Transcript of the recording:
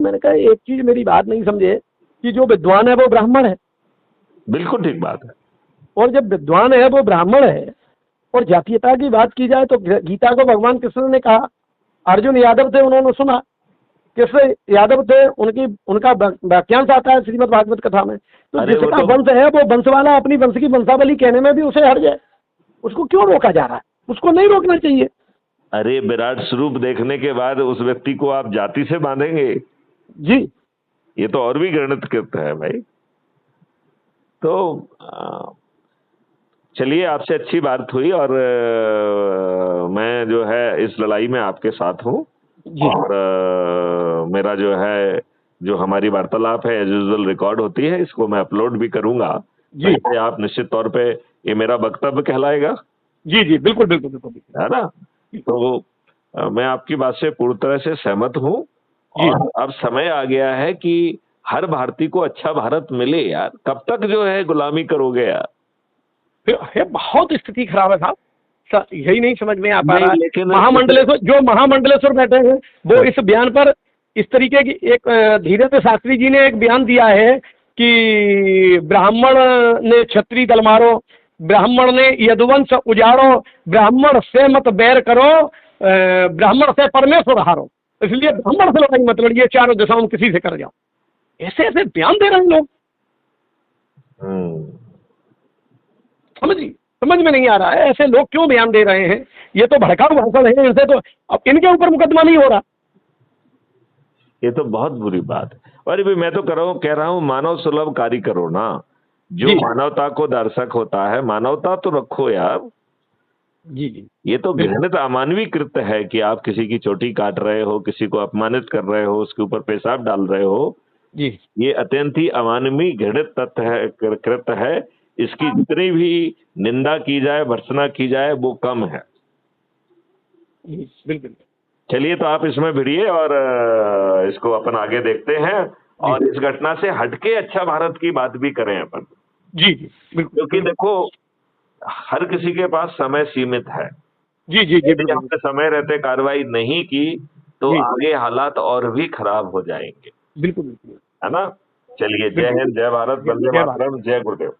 मैंने कहा एक चीज मेरी बात नहीं समझे कि जो विद्वान है वो ब्राह्मण है। बिल्कुल ठीक बात है। और जब विद्वान है वो ब्राह्मण है और जातीयता की बात की जाए तो गीता को भगवान कृष्ण ने कहा, अर्जुन यादव थे उन्होंने सुना, कृष्ण यादव थे, उनका वाक्यांश आता है श्रीमद् भागवत कथा में। तो जिसका वंश है वो वंश वाला अपनी वंश की वंशावली कहने में भी उसे हर्ज है, उसको क्यों रोका जा रहा है? उसको नहीं रोकना चाहिए। अरे विराट स्वरूप देखने के बाद उस व्यक्ति को आप जाति से बांधेंगे जी, ये तो और भी घृणित कृत्य है भाई। तो चलिए, आपसे अच्छी बात हुई और मैं जो है इस लड़ाई में आपके साथ हूँ। और मेरा जो है जो हमारी वार्तालाप है एज यूजुअल रिकॉर्ड होती है, इसको मैं अपलोड भी करूंगा जी। आप निश्चित तौर पे ये मेरा वक्तव्य कहलाएगा। जी जी बिल्कुल बिल्कुल बिल्कुल, है ना। तो मैं आपकी बात से पूरी तरह से सहमत हूँ। और अब समय आ गया है कि हर भारतीय को अच्छा भारत मिले यार। कब तक जो है गुलामी करोगे यार? बहुत स्थिति खराब है साहब, यही नहीं समझ में आ पा रहा है। लेकिन महामंडलेश्वर बैठे हैं वो इस बयान पर इस तरीके की एक धीरेन्द्र शास्त्री जी ने एक बयान दिया है कि ब्राह्मण ने क्षत्रिय दल मारो, ब्राह्मण ने यदुवंश उजाड़ो, ब्राह्मण से मत बैर करो, ब्राह्मण से परमेश्वर हारो, इसलिए ब्राह्मण से लड़ाई मत लड़िए, चारों दिशाओं में किसी से कर जाओ। ऐसे ऐसे बयान दे रहे हैं लोग। समझ में नहीं आ रहा है ऐसे लोग क्यों बयान दे रहे हैं। ये तो भड़काऊ भाषण है, इनसे तो अब इनके ऊपर मुकदमा नहीं हो रहा। ये तो बहुत बुरी बात है। और भी मैं तो कह रहा हूँ मानव सुलभ कार्य करो ना। जो मानवता को दर्शक होता है, मानवता तो रखो यार। जी जी, ये तो घृणित अमानवीय कृत्य है कि आप किसी की चोटी काट रहे हो, किसी को अपमानित कर रहे हो, उसके ऊपर पेशाब डाल रहे हो जी। ये अत्यंत ही अमानवीय घृणित तथ्य है, कृत्य है। इसकी जितनी भी निंदा की जाए, भर्त्सना की जाए, वो कम है। बिल्कुल। चलिए, तो आप इसमें भिड़िए और इसको अपन आगे देखते हैं और इस घटना से हटके अच्छा भारत की बात भी करें अपन। जी जी बिल्कुल, क्योंकि देखो हर किसी के पास समय सीमित है। जी जी जी बिल्कुल। हमने समय रहते कार्रवाई नहीं की तो आगे हालात और भी खराब हो जाएंगे। बिल्कुल बिल्कुल, है ना। चलिए, जय हिंद, जय भारत, वंदे मातरम, जय गुरुदेव।